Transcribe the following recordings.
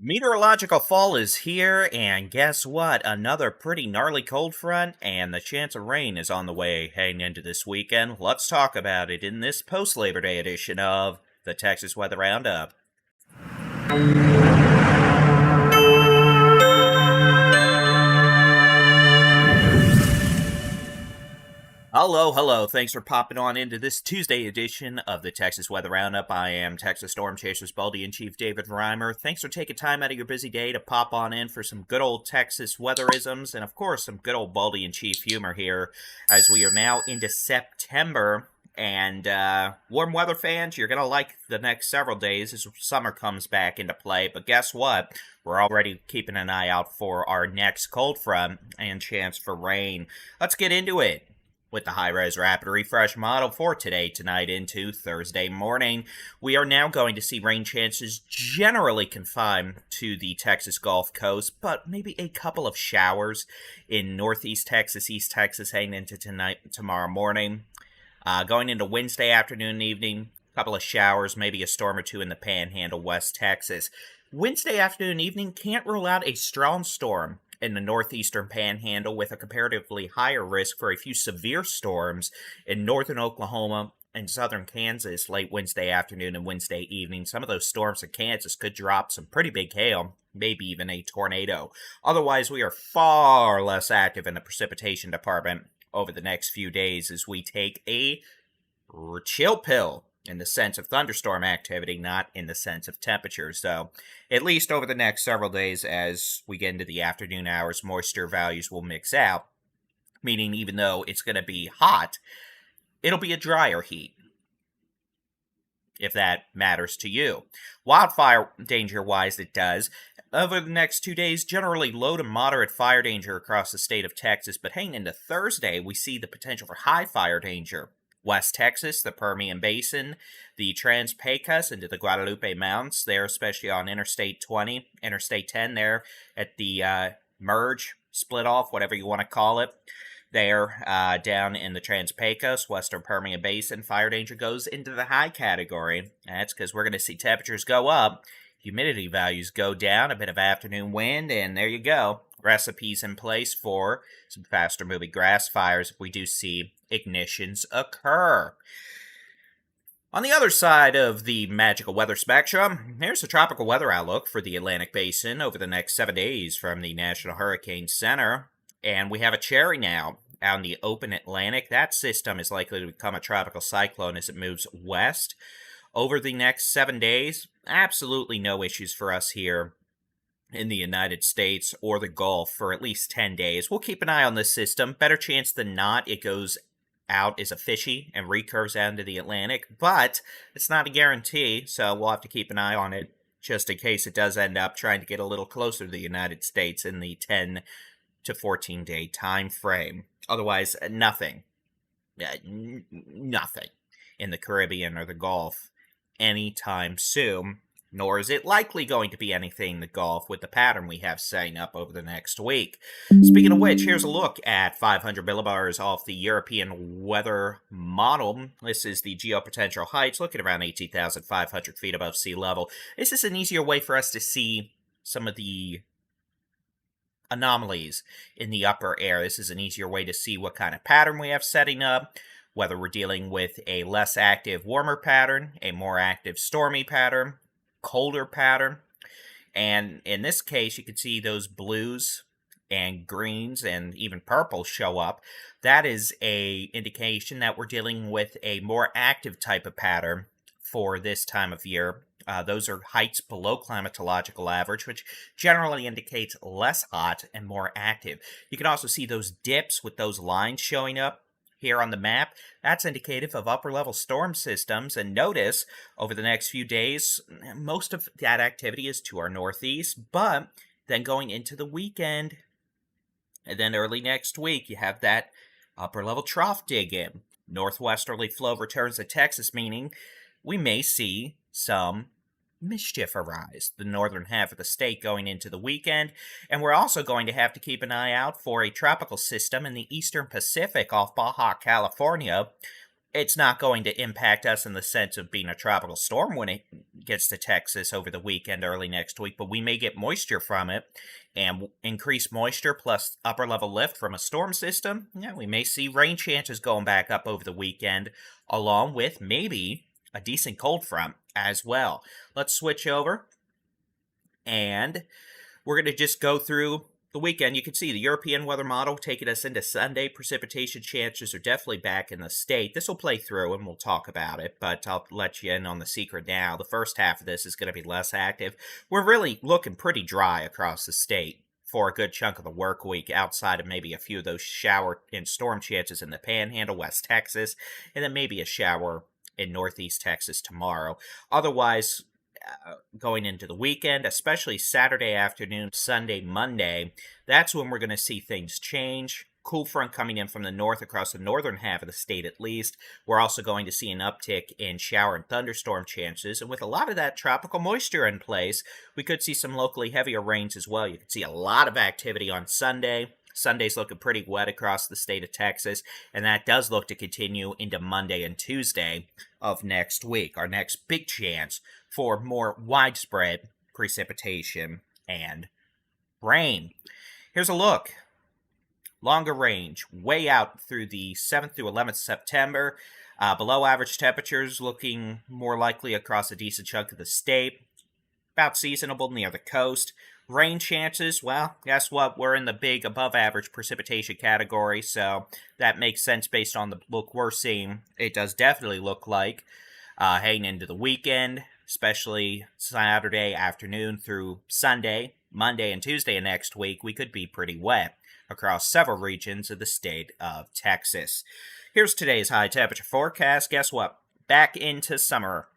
Meteorological fall is here, and guess what? Another pretty gnarly cold front, and the chance of rain is on the way heading into this weekend. Let's talk about it in this post Labor Day edition of the Texas Weather Roundup. Hello. Thanks for popping on into this Tuesday edition of the Texas Weather Roundup. I am Texas Storm Chasers Baldy-in-Chief David Reimer. Thanks for taking time out of your busy day to pop on in for some good old Texas weatherisms and, of course, some good old Baldy-in-Chief humor here as we are now into September. And warm weather fans, you're going to like the next several days as summer comes back into play. But guess what? We're already keeping an eye out for our next cold front and chance for rain. Let's get into it with the high-res rapid refresh model for today, tonight, into Thursday morning. We are now going to see rain chances generally confined to the Texas Gulf Coast, but maybe a couple of showers in northeast Texas, east Texas, heading into tomorrow morning. Going into Wednesday afternoon and evening, a couple of showers, maybe a storm or two in the Panhandle, west Texas. Wednesday afternoon and evening, can't rule out a strong storm in the northeastern Panhandle, with a comparatively higher risk for a few severe storms in northern Oklahoma and southern Kansas late Wednesday afternoon and Wednesday evening. Some of those storms in Kansas could drop some pretty big hail, maybe even a tornado. Otherwise, we are far less active in the precipitation department over the next few days as we take a chill pill in the sense of thunderstorm activity, not in the sense of temperature. So, at least over the next several days, as we get into the afternoon hours, moisture values will mix out, meaning even though it's going to be hot, it'll be a drier heat, if that matters to you. Wildfire danger-wise, it does. Over the next 2 days, generally low to moderate fire danger across the state of Texas, but heading into Thursday, we see the potential for high fire danger. West Texas, the Permian Basin, the Trans-Pecos into the Guadalupe Mountains, there, especially on Interstate 20, Interstate 10 there at the merge, split off, whatever you want to call it. There, down in the Trans-Pecos, western Permian Basin, fire danger goes into the high category. That's because we're going to see temperatures go up, humidity values go down, a bit of afternoon wind, and there you go. Recipes in place for some faster moving grass fires if we do see ignitions occur. On the other side of the magical weather spectrum, here's the tropical weather outlook for the Atlantic Basin over the next 7 days from the National Hurricane Center. And we have a cherry now out in the open Atlantic. That system is likely to become a tropical cyclone as it moves west over the next 7 days. Absolutely no issues for us here in the United States or the Gulf for at least 10 days. We'll keep an eye on this system. Better chance than not it goes out as a fishy and recurves out into the Atlantic, but it's not a guarantee, so we'll have to keep an eye on it just in case it does end up trying to get a little closer to the United States in the 10 to 14 day time frame. Otherwise, nothing in the Caribbean or the Gulf anytime soon, nor is it likely going to be anything in the Gulf with the pattern we have setting up over the next week. Speaking of which, here's a look at 500 millibars off the European weather model. This is the geopotential heights, looking around 18,500 feet above sea level. This is an easier way for us to see some of the anomalies in the upper air. This is an easier way to see what kind of pattern we have setting up, whether we're dealing with a less active, warmer pattern, a more active, stormy pattern, colder pattern. And in this case, you can see those blues and greens and even purple show up. That is a indication that we're dealing with a more active type of pattern for this time of year. Those are heights below climatological average, which generally indicates less hot and more active. You can also see those dips with those lines showing up here on the map. That's indicative of upper-level storm systems. And notice, over the next few days, most of that activity is to our northeast, but then going into the weekend, and then early next week, you have that upper-level trough dig in. Northwesterly flow returns to Texas, meaning we may see some mischief arise, the northern half of the state going into the weekend. And we're also going to have to keep an eye out for a tropical system in the eastern Pacific off Baja California, It's not going to impact us in the sense of being a tropical storm when it gets to Texas over the weekend, early next week, but we may get moisture from it, and increased moisture plus upper level lift from a storm system. Yeah, we may see rain chances going back up over the weekend, along with maybe a decent cold front as well. Let's switch over, and we're going to just go through the weekend. You can see the European weather model taking us into Sunday. Precipitation chances are definitely back in the state. This will play through and we'll talk about it, but I'll let you in on the secret now. The first half of this is going to be less active. We're really looking pretty dry across the state for a good chunk of the work week, outside of maybe a few of those shower and storm chances in the Panhandle, West Texas, and then maybe a shower in Northeast Texas tomorrow. Otherwise, going into the weekend, especially Saturday afternoon, Sunday, Monday, that's when we're going to see things change. Cool front coming in from the north across the northern half of the state at least. We're also going to see an uptick in shower and thunderstorm chances. And with a lot of that tropical moisture in place, we could see some locally heavier rains as well. You could see a lot of activity on Sunday. Sunday's looking pretty wet across the state of Texas, and that does look to continue into Monday and Tuesday of next week. Our next big chance for more widespread precipitation and rain. Here's a look. Longer range, way out through the 7th through 11th September. Below average temperatures looking more likely across a decent chunk of the state. About seasonable near the coast. Rain chances, well, guess what? We're in the big above average precipitation category, so that makes sense based on the look we're seeing. It does definitely look like heading into the weekend, especially Saturday afternoon through Sunday, Monday, and Tuesday of next week, we could be pretty wet across several regions of the state of Texas. Here's today's high temperature forecast. Guess what? Back into summer.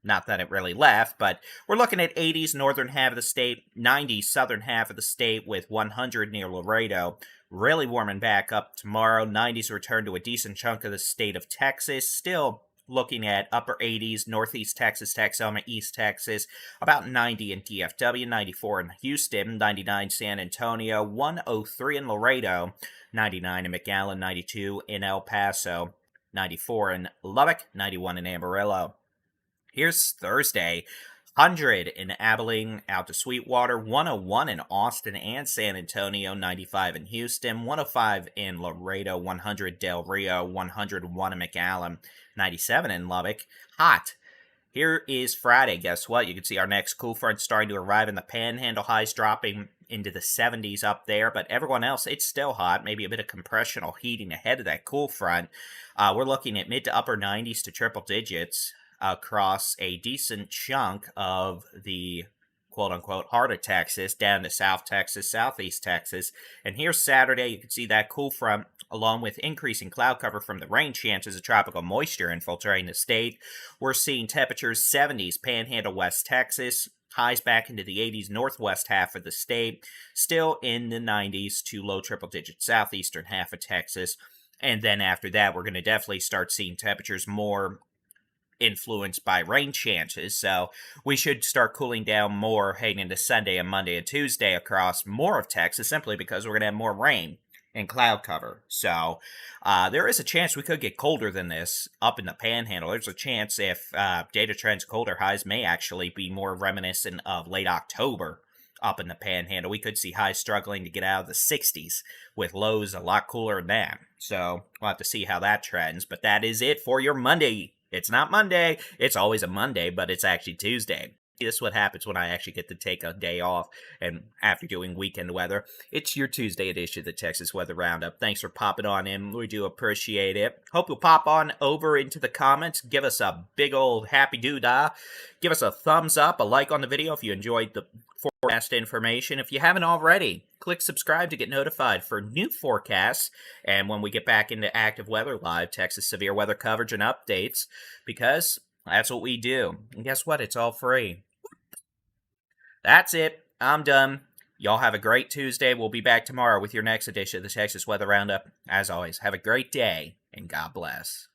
Not that it really left, but we're looking at 80s northern half of the state, 90s southern half of the state with 100 near Laredo. Really warming back up tomorrow. 90s return to a decent chunk of the state of Texas. Still looking at upper 80s, northeast Texas, Texoma, East Texas. About 90 in DFW, 94 in Houston, 99 San Antonio, 103 in Laredo, 99 in McAllen, 92 in El Paso, 94 in Lubbock, 91 in Amarillo. Here's Thursday, 100 in Abilene, out to Sweetwater, 101 in Austin and San Antonio, 95 in Houston, 105 in Laredo, 100 Del Rio, 101 in McAllen, 97 in Lubbock. Hot. Here is Friday. Guess what? You can see our next cool front starting to arrive in the Panhandle. Highs dropping into the 70s up there, but everyone else, it's still hot. Maybe a bit of compressional heating ahead of that cool front. We're looking at mid to upper 90s to triple digits across a decent chunk of the quote-unquote heart of Texas, down to South Texas, Southeast Texas. And here's Saturday. You can see that cool front, along with increasing cloud cover from the rain chances of tropical moisture infiltrating the state. We're seeing temperatures 70s, Panhandle, West Texas. Highs back into the 80s, northwest half of the state. Still in the 90s to low triple digits, southeastern half of Texas. And then after that, we're going to definitely start seeing temperatures more influenced by rain chances, so we should start cooling down more heading into Sunday and Monday and Tuesday across more of Texas, simply because we're going to have more rain and cloud cover. So there is a chance we could get colder than this up in the Panhandle. There's a chance if data trends colder highs may actually be more reminiscent of late October up in the Panhandle. We could see highs struggling to get out of the 60s with lows a lot cooler than that. So we'll have to see how that trends, but that is it for your Monday. It's not Monday. It's always a Monday, but it's actually Tuesday. This is what happens when I actually get to take a day off and after doing weekend weather. It's your Tuesday edition of the Texas Weather Roundup. Thanks for popping on in. We do appreciate it. Hope you'll pop on over into the comments. Give us a big old happy doo-dah. Give us a thumbs up, a like on the video if you enjoyed the forecast information. If you haven't already, click subscribe to get notified for new forecasts and when we get back into active weather live Texas severe weather coverage and updates, because that's what we do. And guess what? It's all free. That's it. I'm done. Y'all have a great Tuesday. We'll be back tomorrow with your next edition of the Texas Weather Roundup. As always, have a great day and God bless.